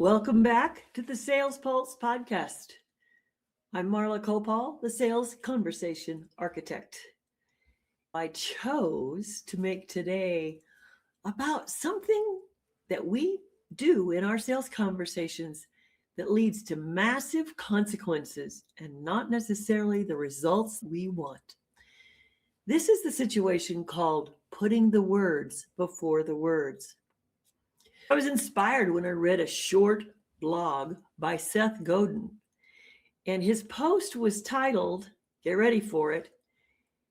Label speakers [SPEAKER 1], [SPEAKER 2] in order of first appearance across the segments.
[SPEAKER 1] Welcome back to the Sales Pulse podcast. I'm Marla Koupal, the Sales Conversation Architect. I chose to make today about something that we do in our sales conversations that leads to massive consequences and not necessarily the results we want. This is the situation called putting the words before the words. I was inspired when I read a short blog by Seth Godin, and his post was titled, get ready for it,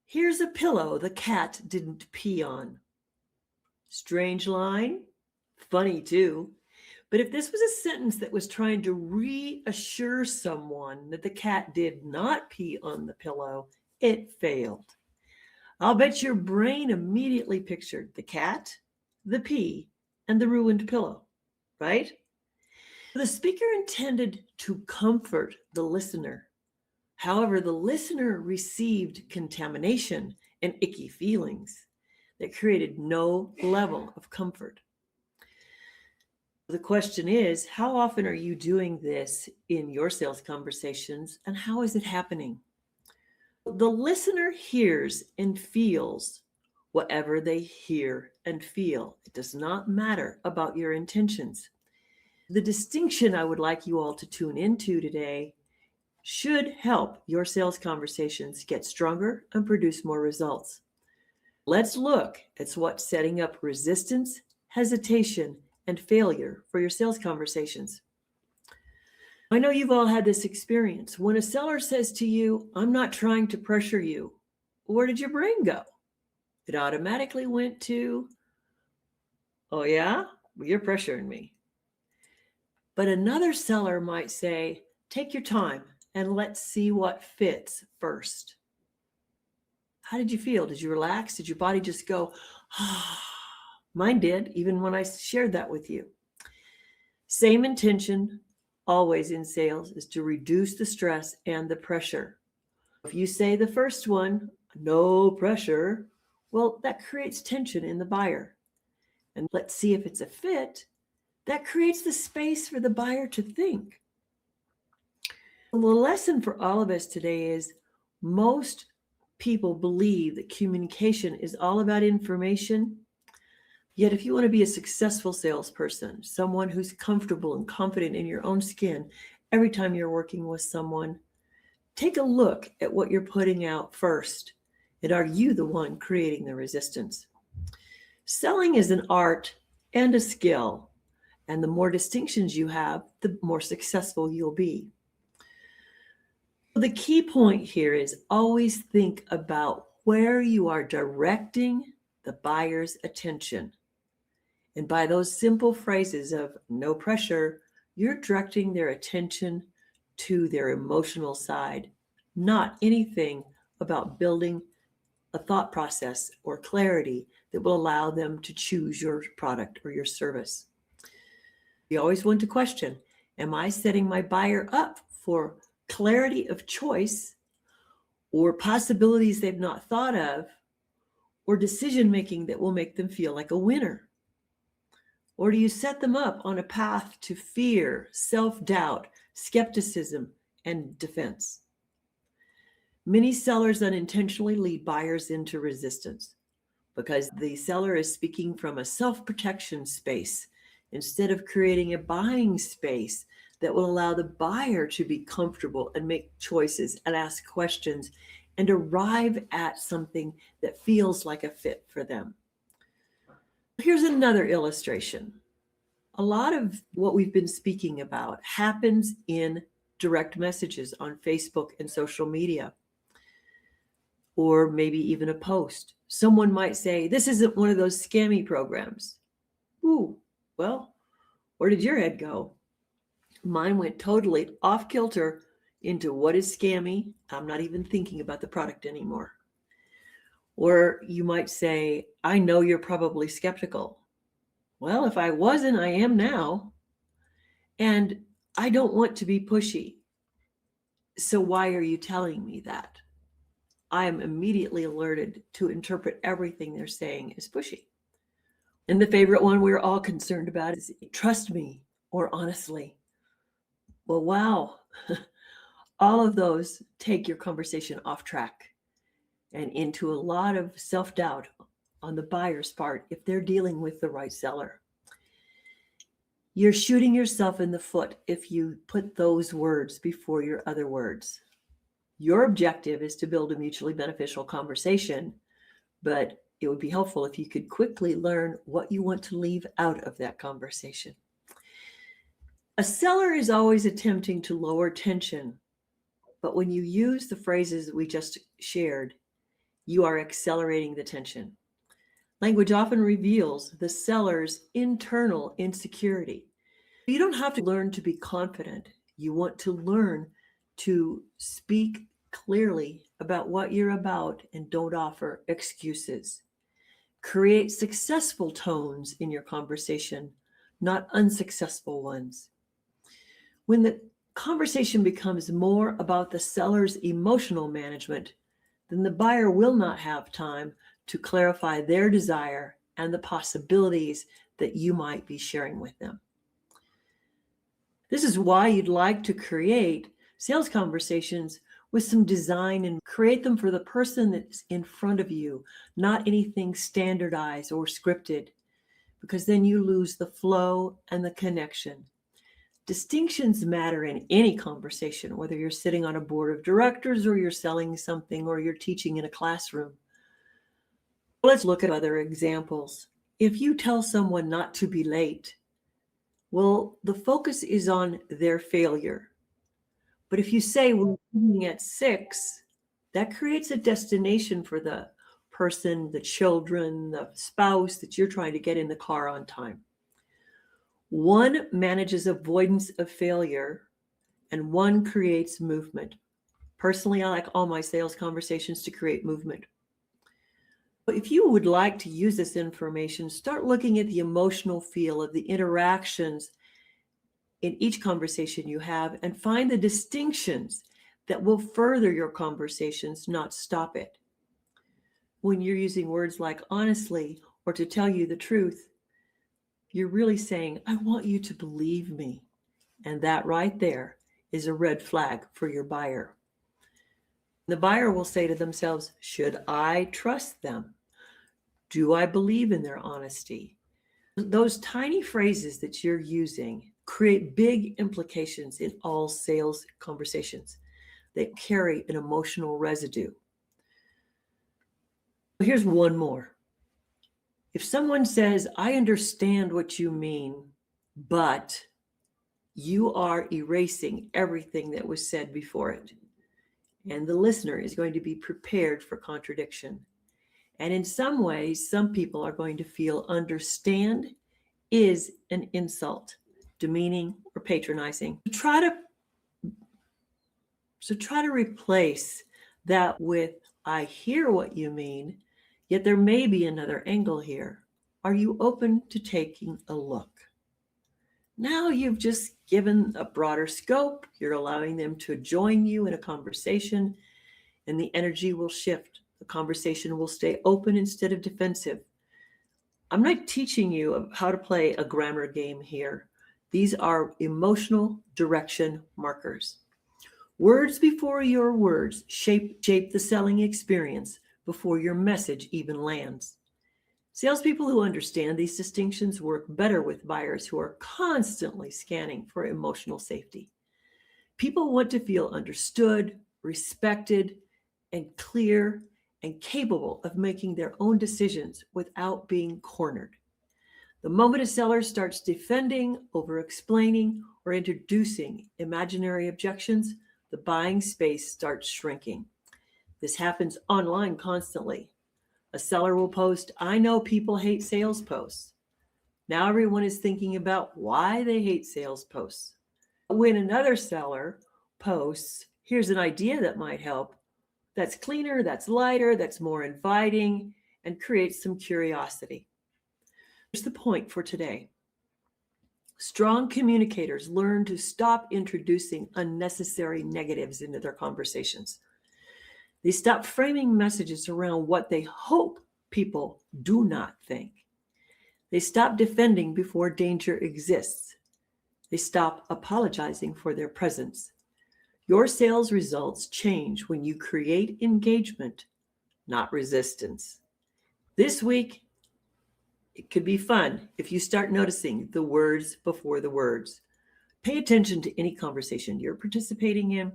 [SPEAKER 1] "Here's a pillow the cat didn't pee on." Strange line, funny too, but if this was a sentence that was trying to reassure someone that the cat did not pee on the pillow, it failed. I'll bet your brain immediately pictured the cat, the pee, and the ruined pillow, right? The speaker intended to comfort the listener. However, the listener received contamination and icky feelings that created no level of comfort. The question is, how often are you doing this in your sales conversations, and how is it happening? The listener hears and feels whatever they hear and feel. It does not matter about your intentions. The distinction I would like you all to tune into today should help your sales conversations get stronger and produce more results. Let's look at what's setting up resistance, hesitation, and failure for your sales conversations. I know you've all had this experience. When a seller says to you, "I'm not trying to pressure you," where did your brain go? It automatically went to, "Oh yeah, well, you're pressuring me." But another seller might say, "Take your time and let's see what fits first." How did you feel? Did you relax? Did your body just go, "Ah"? Mine did, even when I shared that with you. Same intention, always in sales, is to reduce the stress and the pressure. If you say the first one, "No pressure," well, that creates tension in the buyer. And let's see if it's a fit. That creates the space for the buyer to think. The lesson for all of us today is most people believe that communication is all about information. Yet if you want to be a successful salesperson, someone who's comfortable and confident in your own skin every time you're working with someone, take a look at what you're putting out first. And are you the one creating the resistance? Selling is an art and a skill. And the more distinctions you have, the more successful you'll be. The key point here is always think about where you are directing the buyer's attention. And by those simple phrases of "no pressure," you're directing their attention to their emotional side, not anything about building a thought process or clarity that will allow them to choose your product or your service. You always want to question, am I setting my buyer up for clarity of choice or possibilities they've not thought of, or decision-making that will make them feel like a winner? Or do you set them up on a path to fear, self-doubt, skepticism, and defense? Many sellers unintentionally lead buyers into resistance because the seller is speaking from a self-protection space instead of creating a buying space that will allow the buyer to be comfortable and make choices and ask questions and arrive at something that feels like a fit for them. Here's another illustration. A lot of what we've been speaking about happens in direct messages on Facebook and social media, or maybe even a post. Someone might say, "This isn't one of those scammy programs." Ooh, well, where did your head go? Mine went totally off kilter into what is scammy. I'm not even thinking about the product anymore. Or you might say, "I know you're probably skeptical." Well, if I wasn't, I am now. And I don't want to be pushy. So why are you telling me that? I am immediately alerted to interpret everything they're saying as pushy. And the favorite one we're all concerned about is, "Trust me, or honestly. Well, wow. All of those take your conversation off track and into a lot of self-doubt on the buyer's part if they're dealing with the right seller. You're shooting yourself in the foot if you put those words before your other words. Your objective is to build a mutually beneficial conversation, but it would be helpful if you could quickly learn what you want to leave out of that conversation. A seller is always attempting to lower tension, but when you use the phrases we just shared, you are accelerating the tension. Language often reveals the seller's internal insecurity. You don't have to learn to be confident. You want to learn to speak clearly about what you're about and don't offer excuses. Create successful tones in your conversation, not unsuccessful ones. When the conversation becomes more about the seller's emotional management, then the buyer will not have time to clarify their desire and the possibilities that you might be sharing with them. This is why you'd like to create sales conversations with some design and create them for the person that's in front of you, not anything standardized or scripted, because then you lose the flow and the connection. Distinctions matter in any conversation, whether you're sitting on a board of directors or you're selling something or you're teaching in a classroom. Let's look at other examples. If you tell someone not to be late, well, the focus is on their failure. But if you say we're meeting at 6, that creates a destination for the person, the children, the spouse that you're trying to get in the car on time. One manages avoidance of failure and one creates movement. Personally, I like all my sales conversations to create movement. But if you would like to use this information, start looking at the emotional feel of the interactions in each conversation you have and find the distinctions that will further your conversations, not stop it. When you're using words like honestly or to tell you the truth, you're really saying, I want you to believe me. And that right there is a red flag for your buyer. The buyer will say to themselves, should I trust them? Do I believe in their honesty? Those tiny phrases that you're using create big implications in all sales conversations. They carry an emotional residue. Here's one more. If someone says, I understand what you mean, but you are erasing everything that was said before it, and the listener is going to be prepared for contradiction. And in some ways, some people are going to feel understand is an insult, demeaning, or patronizing. Try to replace that with, I hear what you mean, yet there may be another angle here. Are you open to taking a look? Now you've just given a broader scope. You're allowing them to join you in a conversation, and the energy will shift. The conversation will stay open instead of defensive. I'm not teaching you how to play a grammar game here. These are emotional direction markers. Words before your words shape the selling experience before your message even lands. Salespeople who understand these distinctions work better with buyers who are constantly scanning for emotional safety. People want to feel understood, respected, and clear, and capable of making their own decisions without being cornered. The moment a seller starts defending, over-explaining, or introducing imaginary objections, the buying space starts shrinking. This happens online constantly. A seller will post, I know people hate sales posts. Now everyone is thinking about why they hate sales posts. When another seller posts, here's an idea that might help, that's cleaner, that's lighter, that's more inviting, and creates some curiosity. Here's the point for today. Strong communicators learn to stop introducing unnecessary negatives into their conversations. They stop framing messages around what they hope people do not think. They stop defending before danger exists. They stop apologizing for their presence. Your sales results change when you create engagement, not resistance. This week, it could be fun if you start noticing the words before the words. Pay attention to any conversation you're participating in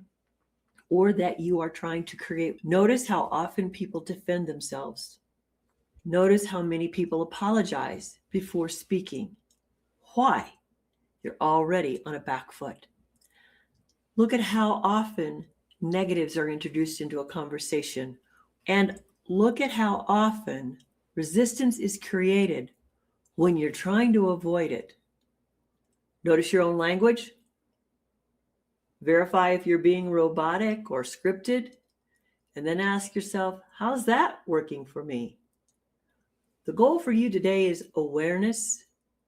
[SPEAKER 1] or that you are trying to create. Notice how often people defend themselves. Notice how many people apologize before speaking. Why? You're already on a back foot. Look at how often negatives are introduced into a conversation, and look at how often resistance is created when you're trying to avoid it. Notice your own language. Verify if you're being robotic or scripted, and then ask yourself, how's that working for me? The goal for you today is awareness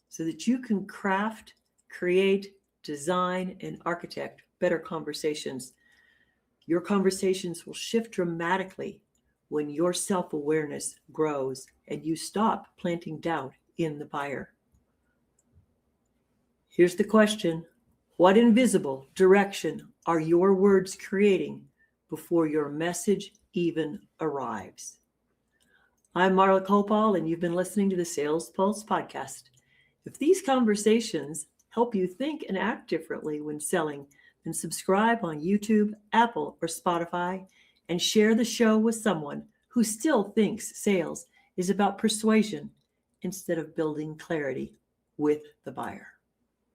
[SPEAKER 1] so that you can craft, create, design, and architect better conversations. Your conversations will shift dramatically when your self-awareness grows and you stop planting doubt in the buyer. Here's the question. What invisible direction are your words creating before your message even arrives? I'm Marla Koupal, and you've been listening to the Sales Pulse podcast. If these conversations help you think and act differently when selling, then subscribe on YouTube, Apple, or Spotify, and share the show with someone who still thinks sales is about persuasion instead of building clarity with the buyer.